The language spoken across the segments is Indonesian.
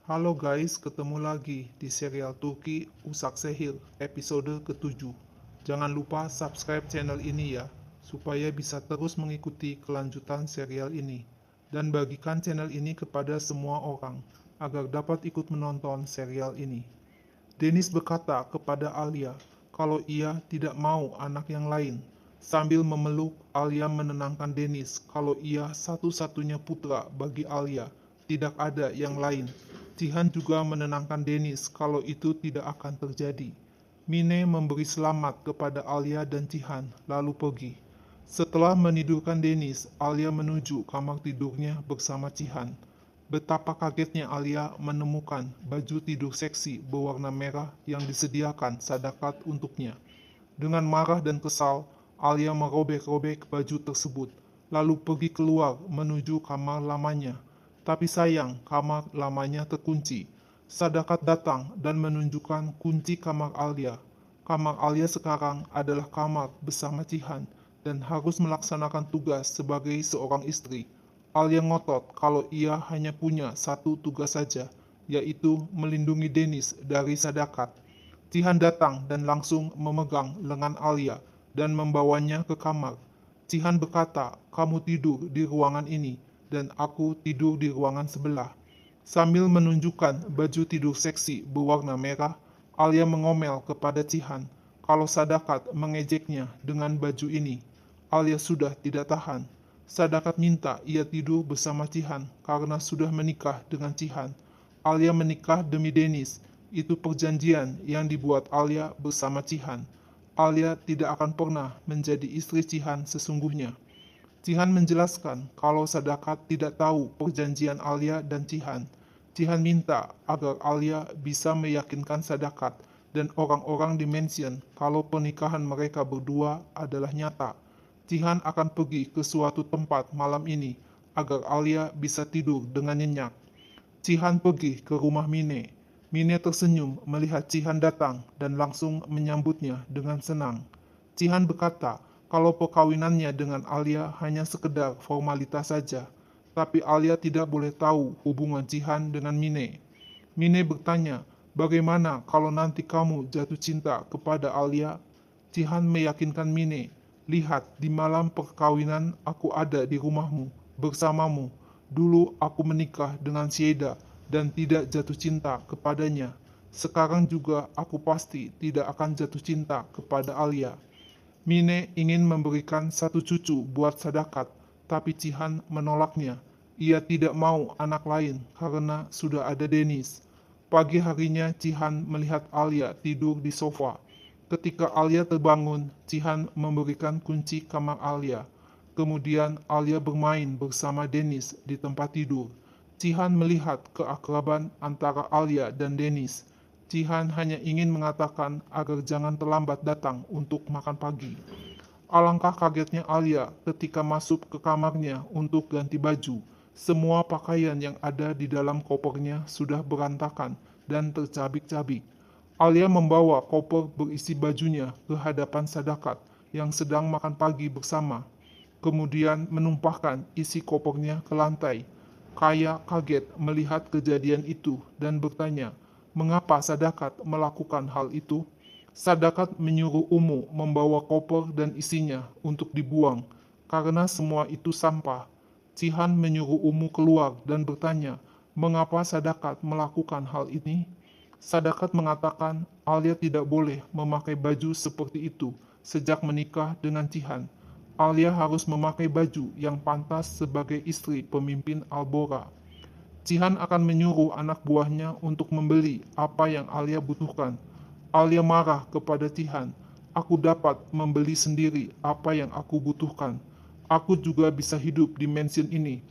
Halo guys, ketemu lagi di serial Turki Usak Sehir episode ke-7. Jangan lupa subscribe channel ini ya, supaya bisa terus mengikuti kelanjutan serial ini. Dan bagikan channel ini kepada semua orang, agar dapat ikut menonton serial ini. Dennis berkata kepada Alia kalau ia tidak mau anak yang lain. Sambil memeluk, Alia menenangkan Dennis kalau ia satu-satunya putra bagi Alia, tidak ada yang lain. Jihan juga menenangkan Dennis kalau itu tidak akan terjadi. Mine memberi selamat kepada Alia dan Jihan, lalu pergi. Setelah menidurkan Dennis, Alia menuju kamar tidurnya bersama Jihan. Betapa kagetnya Alia menemukan baju tidur seksi berwarna merah yang disediakan Sadakat untuknya. Dengan marah dan kesal, Alia merobek-robek baju tersebut, lalu pergi keluar menuju kamar lamanya. Tapi sayang, kamar lamanya terkunci. Sadakat datang dan menunjukkan kunci kamar Alia. Kamar Alia sekarang adalah kamar bersama Jihan dan harus melaksanakan tugas sebagai seorang istri. Alia ngotot kalau ia hanya punya satu tugas saja, yaitu melindungi Dennis dari Sadakat. Jihan datang dan langsung memegang lengan Alia dan membawanya ke kamar. Jihan berkata, "Kamu tidur di ruangan ini dan aku tidur di ruangan sebelah." Sambil menunjukkan baju tidur seksi berwarna merah, Alia mengomel kepada Jihan kalau Sadakat mengejeknya dengan baju ini. Alia sudah tidak tahan. Sadakat minta ia tidur bersama Jihan karena sudah menikah dengan Jihan. Alia menikah demi Dennis. Itu perjanjian yang dibuat Alia bersama Jihan. Alia tidak akan pernah menjadi istri Jihan sesungguhnya. Jihan menjelaskan kalau Sadakat tidak tahu perjanjian Alia dan Jihan. Jihan minta agar Alia bisa meyakinkan Sadakat dan orang-orang di mansion kalau pernikahan mereka berdua adalah nyata. Jihan akan pergi ke suatu tempat malam ini agar Alia bisa tidur dengan nyenyak. Jihan pergi ke rumah Mine. Mine tersenyum melihat Jihan datang dan langsung menyambutnya dengan senang. Jihan berkata kalau perkawinannya dengan Alia hanya sekedar formalitas saja, tapi Alia tidak boleh tahu hubungan Jihan dengan Mine. Mine bertanya, bagaimana kalau nanti kamu jatuh cinta kepada Alia? Jihan meyakinkan Mine, lihat di malam perkawinan aku ada di rumahmu, bersamamu. Dulu aku menikah dengan Sieda dan tidak jatuh cinta kepadanya. Sekarang juga aku pasti tidak akan jatuh cinta kepada Alia. Mine ingin memberikan satu cucu buat Sadakat, tapi Jihan menolaknya. Ia tidak mau anak lain karena sudah ada Dennis. Pagi harinya Jihan melihat Alia tidur di sofa. Ketika Alia terbangun, Jihan memberikan kunci kamar Alia. Kemudian Alia bermain bersama Dennis di tempat tidur. Jihan melihat keakraban antara Alia dan Dennis. Jihan hanya ingin mengatakan agar jangan terlambat datang untuk makan pagi. Alangkah kagetnya Alia ketika masuk ke kamarnya untuk ganti baju. Semua pakaian yang ada di dalam kopernya sudah berantakan dan tercabik-cabik. Alia membawa koper berisi bajunya ke hadapan Sadakat yang sedang makan pagi bersama. Kemudian menumpahkan isi kopernya ke lantai. Kaya kaget melihat kejadian itu dan bertanya, mengapa Sadakat melakukan hal itu? Sadakat menyuruh Umu membawa koper dan isinya untuk dibuang, karena semua itu sampah. Jihan menyuruh Umu keluar dan bertanya, mengapa Sadakat melakukan hal ini? Sadakat mengatakan Alia tidak boleh memakai baju seperti itu sejak menikah dengan Jihan. Alia harus memakai baju yang pantas sebagai istri pemimpin Albora. Jihan akan menyuruh anak buahnya untuk membeli apa yang Alia butuhkan. Alia marah kepada Jihan. Aku dapat membeli sendiri apa yang aku butuhkan. Aku juga bisa hidup di mansion ini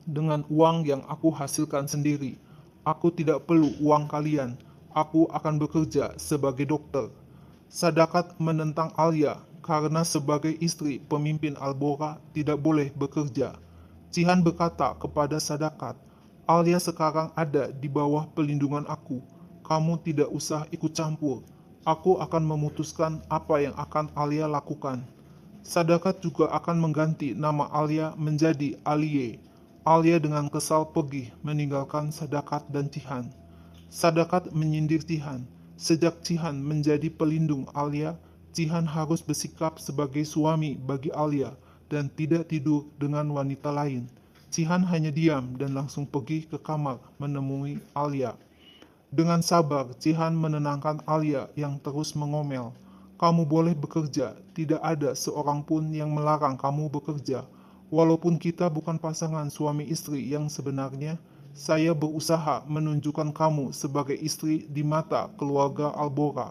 dengan uang yang aku hasilkan sendiri. Aku tidak perlu uang kalian. Aku akan bekerja sebagai dokter. Sadakat menentang Alia karena sebagai istri pemimpin Albora tidak boleh bekerja. Jihan berkata kepada Sadakat, Alia sekarang ada di bawah pelindungan aku. Kamu tidak usah ikut campur. Aku akan memutuskan apa yang akan Alia lakukan. Sadakat juga akan mengganti nama Alia menjadi Alie. Alia dengan kesal pergi meninggalkan Sadakat dan Cihan. Sadakat menyindir Cihan. Sejak Cihan menjadi pelindung Alia, Cihan harus bersikap sebagai suami bagi Alia dan tidak tidur dengan wanita lain. Cihan hanya diam dan langsung pergi ke kamar menemui Alia. Dengan sabar, Cihan menenangkan Alia yang terus mengomel. Kamu boleh bekerja, tidak ada seorang pun yang melarang kamu bekerja. Walaupun kita bukan pasangan suami istri yang sebenarnya, saya berusaha menunjukkan kamu sebagai istri di mata keluarga Albora.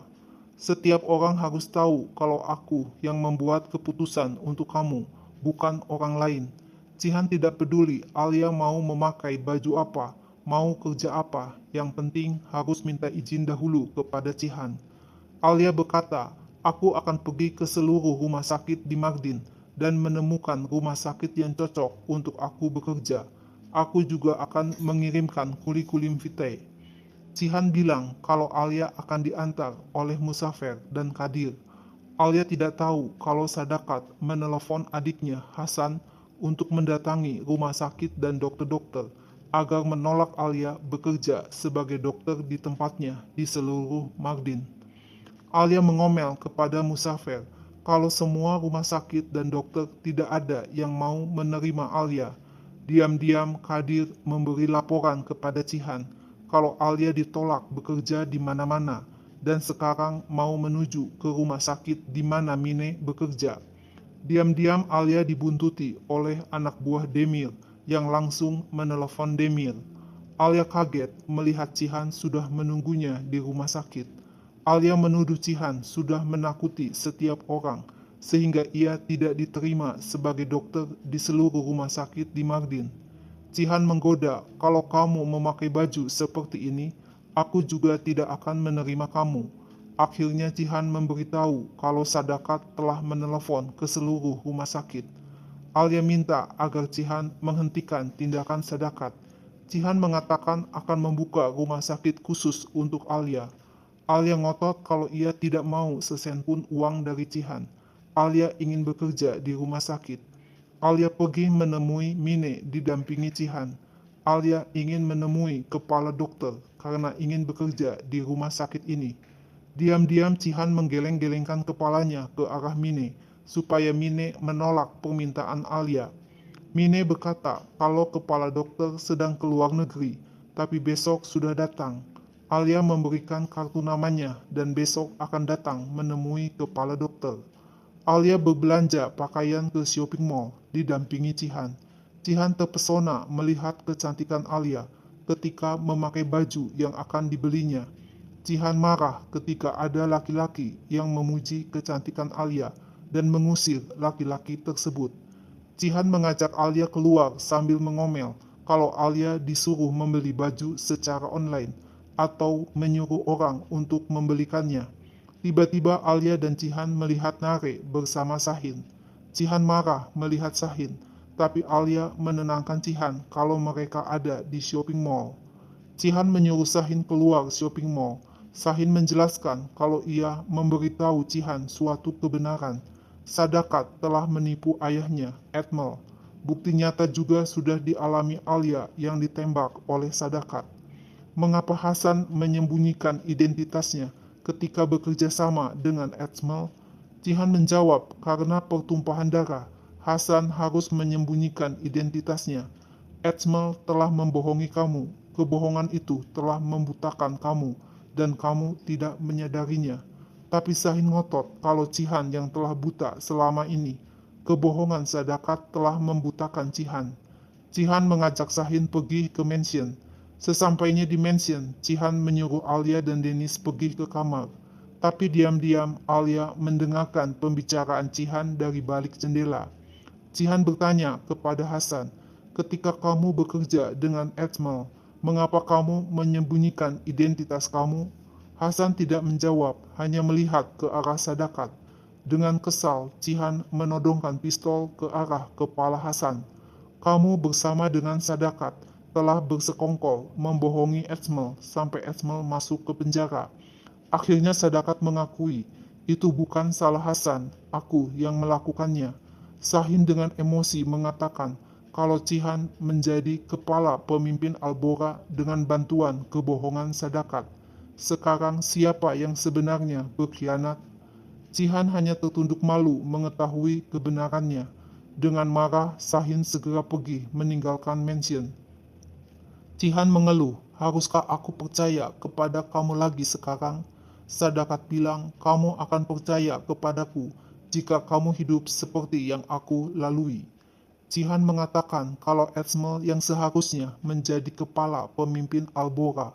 Setiap orang harus tahu kalau aku yang membuat keputusan untuk kamu, bukan orang lain. Cihan tidak peduli Alia mau memakai baju apa, mau kerja apa, yang penting harus minta izin dahulu kepada Cihan. Alia berkata, aku akan pergi ke seluruh rumah sakit di Mardin dan menemukan rumah sakit yang cocok untuk aku bekerja. Aku juga akan mengirimkan kurikulum vitae. Cihan bilang kalau Alia akan diantar oleh Musafer dan Kadir. Alia tidak tahu kalau Sadakat menelepon adiknya Hasan untuk mendatangi rumah sakit dan dokter-dokter agar menolak Alia bekerja sebagai dokter di tempatnya di seluruh Mardin. Alia mengomel kepada Musafer kalau semua rumah sakit dan dokter tidak ada yang mau menerima Alia. Diam-diam Kadir memberi laporan kepada Cihan kalau Alia ditolak bekerja di mana-mana dan sekarang mau menuju ke rumah sakit di mana Mine bekerja. Diam-diam Alia dibuntuti oleh anak buah Demir yang langsung menelepon Demir. Alia kaget melihat Cihan sudah menunggunya di rumah sakit. Alia menuduh Cihan sudah menakuti setiap orang sehingga ia tidak diterima sebagai dokter di seluruh rumah sakit di Mardin. Cihan menggoda, kalau kamu memakai baju seperti ini, aku juga tidak akan menerima kamu. Akhirnya Cihan memberitahu kalau Sadakat telah menelepon ke seluruh rumah sakit. Alia minta agar Cihan menghentikan tindakan Sadakat. Cihan mengatakan akan membuka rumah sakit khusus untuk Alia. Alia ngotot kalau ia tidak mau sesen pun uang dari Cihan. Alia ingin bekerja di rumah sakit. Alia pergi menemui Mine didampingi Cihan. Alia ingin menemui kepala dokter karena ingin bekerja di rumah sakit ini. Diam-diam Cihan menggeleng-gelengkan kepalanya ke arah Mine supaya Mine menolak permintaan Alia. Mine berkata kalau kepala dokter sedang keluar negeri, tapi besok sudah datang. Alia memberikan kartu namanya dan besok akan datang menemui kepala dokter. Alia berbelanja pakaian ke shopping mall didampingi Cihan. Cihan terpesona melihat kecantikan Alia ketika memakai baju yang akan dibelinya. Cihan marah ketika ada laki-laki yang memuji kecantikan Alia dan mengusir laki-laki tersebut. Cihan mengajak Alia keluar sambil mengomel kalau Alia disuruh membeli baju secara online atau menyuruh orang untuk membelikannya. Tiba-tiba Alia dan Cihan melihat Nare bersama Sahin. Cihan marah melihat Sahin, tapi Alia menenangkan Cihan kalau mereka ada di shopping mall. Cihan menyuruh Sahin keluar shopping mall. Sahin menjelaskan kalau ia memberitahu Cihan suatu kebenaran. Sadakat telah menipu ayahnya, Etmel. Bukti nyata juga sudah dialami Alia yang ditembak oleh Sadakat. Mengapa Hasan menyembunyikan identitasnya ketika bekerja sama dengan Etmel? Cihan menjawab karena pertumpahan darah. Hasan harus menyembunyikan identitasnya. Etmel telah membohongi kamu. Kebohongan itu telah membutakan kamu dan kamu tidak menyadarinya. Tapi Sahin ngotot kalau Cihan yang telah buta selama ini. Kebohongan Sadakat telah membutakan Cihan. Cihan mengajak Sahin pergi ke mansion. Sesampainya di mansion, Cihan menyuruh Alia dan Dennis pergi ke kamar. Tapi diam-diam Alia mendengarkan pembicaraan Cihan dari balik jendela. Cihan bertanya kepada Hasan, ketika kamu bekerja dengan Etmel, mengapa kamu menyembunyikan identitas kamu? Hasan tidak menjawab, hanya melihat ke arah Sadakat. Dengan kesal, Cihan menodongkan pistol ke arah kepala Hasan. Kamu bersama dengan Sadakat telah bersekongkol membohongi Etmel sampai Etmel masuk ke penjara. Akhirnya Sadakat mengakui, itu bukan salah Hasan, aku yang melakukannya. Sahin dengan emosi mengatakan, kalau Cihan menjadi kepala pemimpin Albora dengan bantuan kebohongan Sadakat. Sekarang siapa yang sebenarnya berkhianat? Cihan hanya tertunduk malu mengetahui kebenarannya. Dengan marah, Sahin segera pergi meninggalkan mansion. Cihan mengeluh, haruskah aku percaya kepada kamu lagi sekarang? Sadakat bilang, kamu akan percaya kepadaku jika kamu hidup seperti yang aku lalui. Cihan mengatakan kalau Edsmel yang seharusnya menjadi kepala pemimpin Albora.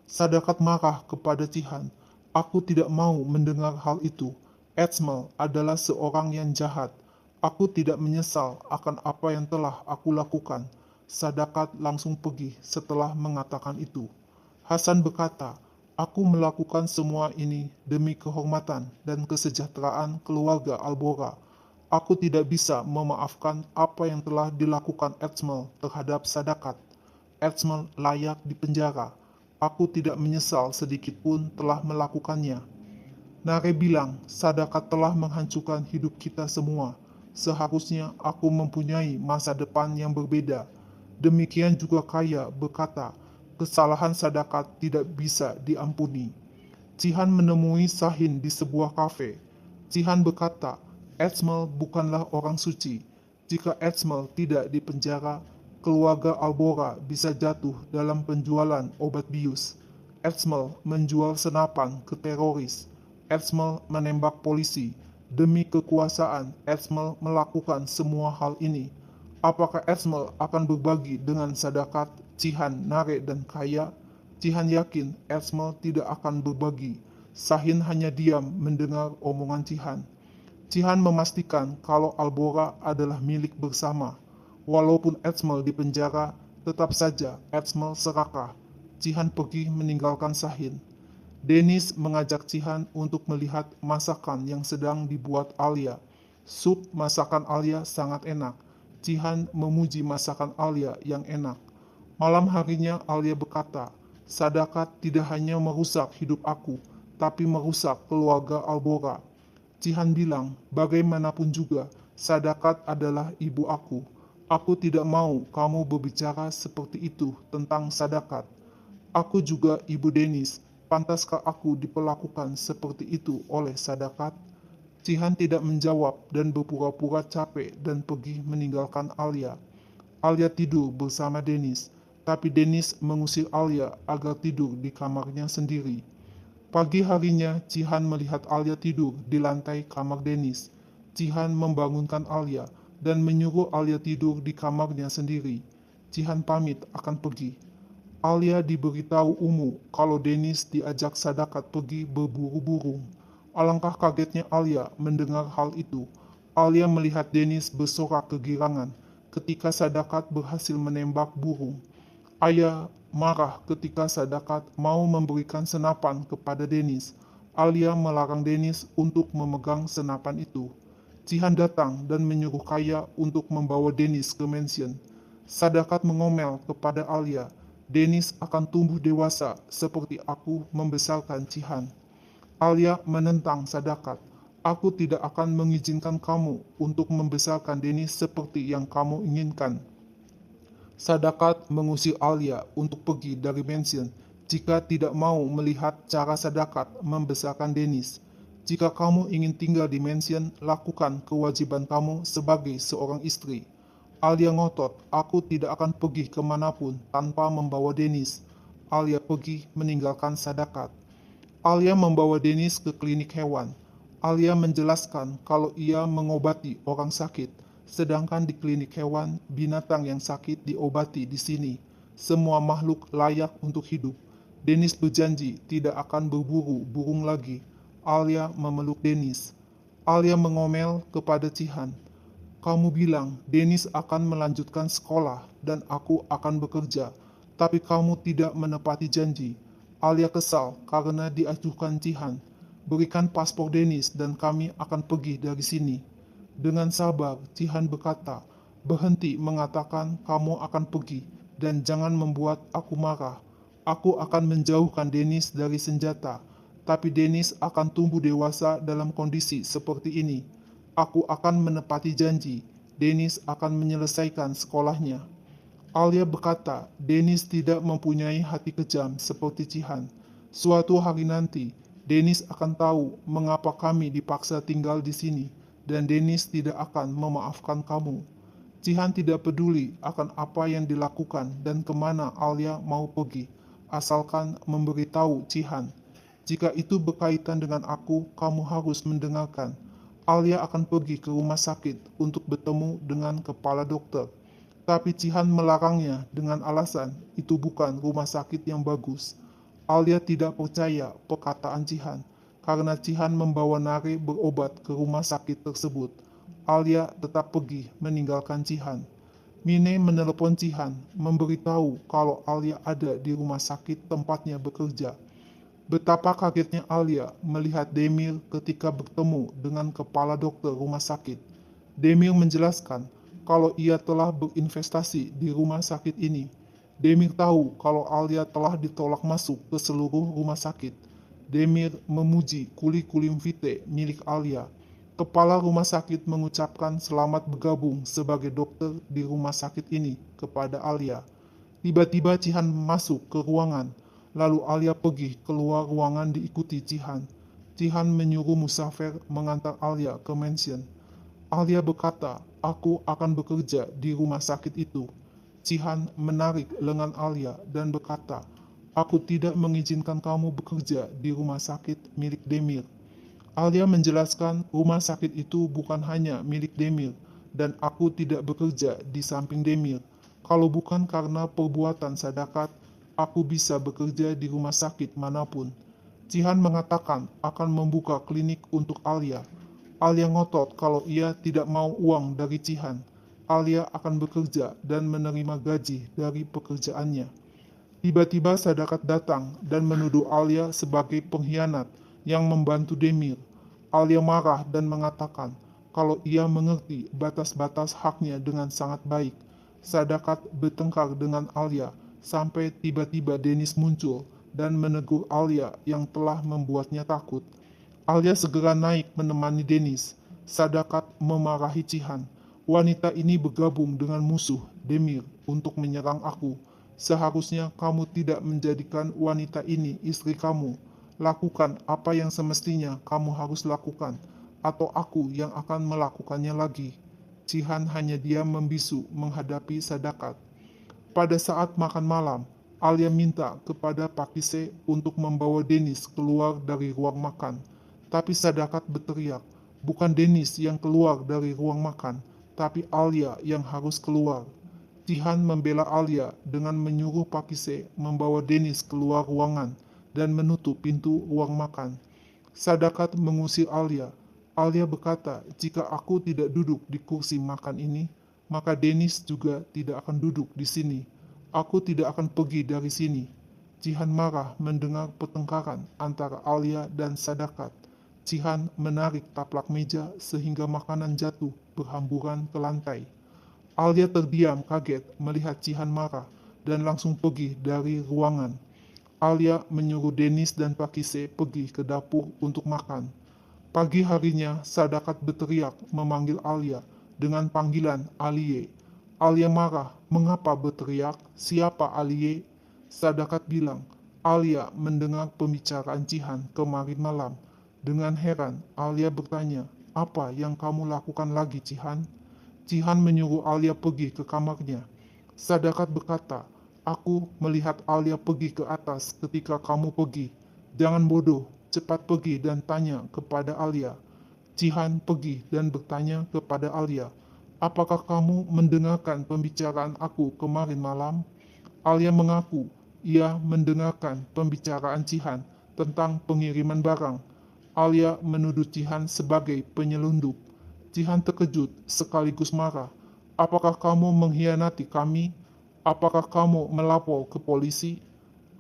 Sadakat marah kepada Cihan. Aku tidak mau mendengar hal itu. Edsmel adalah seorang yang jahat. Aku tidak menyesal akan apa yang telah aku lakukan. Sadakat langsung pergi setelah mengatakan itu. Hasan berkata, aku melakukan semua ini demi kehormatan dan kesejahteraan keluarga Albora. Aku tidak bisa memaafkan apa yang telah dilakukan Edsmel terhadap Sadakat. Edsmel layak dipenjara. Aku tidak menyesal sedikit pun telah melakukannya. Nare bilang, Sadakat telah menghancurkan hidup kita semua. Seharusnya aku mempunyai masa depan yang berbeda. Demikian juga Kaya berkata, kesalahan Sadakat tidak bisa diampuni. Cihan menemui Sahin di sebuah kafe. Cihan berkata, Edsmel bukanlah orang suci. Jika Edsmel tidak dipenjara, keluarga Albora bisa jatuh dalam penjualan obat bius. Edsmel menjual senapan ke teroris. Edsmel menembak polisi. Demi kekuasaan, Edsmel melakukan semua hal ini. Apakah Edsmel akan berbagi dengan Sadakat, Cihan, Nare, dan Kaya? Cihan yakin Edsmel tidak akan berbagi. Sahin hanya diam mendengar omongan Cihan. Cihan memastikan kalau Albora adalah milik bersama. Walaupun Edsmel dipenjara, tetap saja Edsmel serakah. Cihan pergi meninggalkan Sahin. Dennis mengajak Cihan untuk melihat masakan yang sedang dibuat Alia. Sup masakan Alia sangat enak. Cihan memuji masakan Alia yang enak. Malam harinya Alia berkata, Sadakat tidak hanya merusak hidup aku, tapi merusak keluarga Albora. Cihan bilang, bagaimanapun juga, Sadakat adalah ibu aku. Aku tidak mau kamu berbicara seperti itu tentang Sadakat. Aku juga ibu Dennis. Pantaskah aku diperlakukan seperti itu oleh Sadakat? Cihan tidak menjawab dan berpura-pura capek dan pergi meninggalkan Alia. Alia tidur bersama Dennis, tapi Dennis mengusir Alia agar tidur di kamarnya sendiri. Pagi harinya, Cihan melihat Alia tidur di lantai kamar Dennis. Cihan membangunkan Alia dan menyuruh Alia tidur di kamarnya sendiri. Cihan pamit akan pergi. Alia diberitahu Umu kalau Dennis diajak Sadakat pergi berburu burung. Alangkah kagetnya Alia mendengar hal itu. Alia melihat Dennis bersorak kegirangan ketika Sadakat berhasil menembak burung. Ayah marah ketika Sadakat mau memberikan senapan kepada Dennis. Alia melarang Dennis untuk memegang senapan itu. Cihan datang dan menyuruh Kaya untuk membawa Dennis ke mansion. Sadakat mengomel kepada Alia, Dennis akan tumbuh dewasa seperti aku membesarkan Cihan. Alia menentang Sadakat. Aku tidak akan mengizinkan kamu untuk membesarkan Dennis seperti yang kamu inginkan. Sadakat mengusir Alia untuk pergi dari mansion jika tidak mau melihat cara Sadakat membesarkan Dennis. Jika kamu ingin tinggal di mansion, lakukan kewajiban kamu sebagai seorang istri. Alia ngotot, aku tidak akan pergi kemanapun tanpa membawa Dennis. Alia pergi meninggalkan Sadakat. Alia membawa Dennis ke klinik hewan. Alia menjelaskan kalau ia mengobati orang sakit. Sedangkan di klinik hewan, binatang yang sakit diobati di sini. Semua makhluk layak untuk hidup. Dennis berjanji tidak akan berburu burung lagi. Alia memeluk Dennis. Alia mengomel kepada Cihan. Kamu bilang Dennis akan melanjutkan sekolah dan aku akan bekerja. Tapi kamu tidak menepati janji. Alia kesal karena diajukan Cihan. Berikan paspor Dennis dan kami akan pergi dari sini. Dengan sabar, Cihan berkata, berhenti mengatakan kamu akan pergi dan jangan membuat aku marah. Aku akan menjauhkan Dennis dari senjata, tapi Dennis akan tumbuh dewasa dalam kondisi seperti ini. Aku akan menepati janji. Dennis akan menyelesaikan sekolahnya. Alia berkata, Dennis tidak mempunyai hati kejam seperti Cihan. Suatu hari nanti, Dennis akan tahu mengapa kami dipaksa tinggal di sini, dan Dennis tidak akan memaafkan kamu. Cihan tidak peduli akan apa yang dilakukan dan kemana Alia mau pergi, asalkan memberitahu Cihan. Jika itu berkaitan dengan aku, kamu harus mendengarkan. Alia akan pergi ke rumah sakit untuk bertemu dengan kepala dokter. Tapi Cihan melarangnya dengan alasan itu bukan rumah sakit yang bagus. Alia tidak percaya perkataan Cihan, karena Cihan membawa Nare berobat ke rumah sakit tersebut. Alia tetap pergi meninggalkan Cihan. Mine menelepon Cihan, memberitahu kalau Alia ada di rumah sakit tempatnya bekerja. Betapa kagetnya Alia melihat Demir ketika bertemu dengan kepala dokter rumah sakit. Demir menjelaskan kalau ia telah berinvestasi di rumah sakit ini. Demir tahu kalau Alia telah ditolak masuk ke seluruh rumah sakit. Demir memuji kurikulum vitae milik Alia. Kepala rumah sakit mengucapkan selamat bergabung sebagai dokter di rumah sakit ini kepada Alia. Tiba-tiba Cihan masuk ke ruangan, lalu Alia pergi keluar ruangan diikuti Cihan. Cihan menyuruh Musafir mengantar Alia ke mansion. Alia berkata, aku akan bekerja di rumah sakit itu. Cihan menarik lengan Alia dan berkata, aku tidak mengizinkan kamu bekerja di rumah sakit milik Demir. Alia menjelaskan rumah sakit itu bukan hanya milik Demir, dan aku tidak bekerja di samping Demir. Kalau bukan karena perbuatan Sadakat, aku bisa bekerja di rumah sakit manapun. Cihan mengatakan akan membuka klinik untuk Alia. Alia ngotot kalau ia tidak mau uang dari Cihan. Alia akan bekerja dan menerima gaji dari pekerjaannya. Tiba-tiba Sadakat datang dan menuduh Alia sebagai pengkhianat yang membantu Demir. Alia marah dan mengatakan kalau ia mengerti batas-batas haknya dengan sangat baik. Sadakat bertengkar dengan Alia sampai tiba-tiba Dennis muncul dan menegur Alia yang telah membuatnya takut. Alia segera naik menemani Dennis. Sadakat memarahi Cihan. Wanita ini bergabung dengan musuh, Demir, untuk menyerang aku. Seharusnya kamu tidak menjadikan wanita ini istri kamu. Lakukan apa yang semestinya kamu harus lakukan, atau aku yang akan melakukannya lagi. Cihan hanya diam membisu menghadapi Sadakat. Pada saat makan malam, Alia minta kepada Pakise untuk membawa Dennis keluar dari ruang makan. Tapi Sadakat berteriak, bukan Dennis yang keluar dari ruang makan, tapi Alia yang harus keluar. Cihan membela Alia dengan menyuruh Pakise membawa Dennis keluar ruangan dan menutup pintu ruang makan. Sadakat mengusir Alia. Alia berkata, jika aku tidak duduk di kursi makan ini, maka Dennis juga tidak akan duduk di sini. Aku tidak akan pergi dari sini. Cihan marah mendengar pertengkaran antara Alia dan Sadakat. Cihan menarik taplak meja sehingga makanan jatuh berhamburan ke lantai. Alia terdiam kaget melihat Cihan marah dan langsung pergi dari ruangan. Alia menyuruh Dennis dan Pakise pergi ke dapur untuk makan. Pagi harinya, Sadakat berteriak memanggil Alia dengan panggilan Alie. Alia marah, mengapa berteriak? Siapa Alie? Sadakat bilang, Alia mendengar pembicaraan Cihan kemarin malam. Dengan heran, Alia bertanya, apa yang kamu lakukan lagi, Cihan? Cihan menyuruh Alia pergi ke kamarnya. Sadakat berkata, aku melihat Alia pergi ke atas ketika kamu pergi. Jangan bodoh, cepat pergi dan tanya kepada Alia. Cihan pergi dan bertanya kepada Alia, apakah kamu mendengarkan pembicaraan aku kemarin malam? Alia mengaku, ia mendengarkan pembicaraan Cihan tentang pengiriman barang. Alia menuduh Cihan sebagai penyelundup. Cihan terkejut sekaligus marah. Apakah kamu mengkhianati kami? Apakah kamu melapor ke polisi?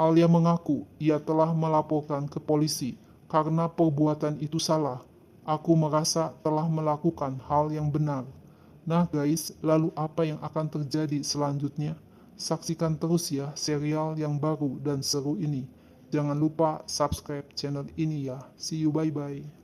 Alia mengaku ia telah melaporkan ke polisi karena perbuatan itu salah. Aku merasa telah melakukan hal yang benar. Nah guys, lalu apa yang akan terjadi selanjutnya? Saksikan terus ya serial yang baru dan seru ini. Jangan lupa subscribe channel ini ya. See you, bye-bye.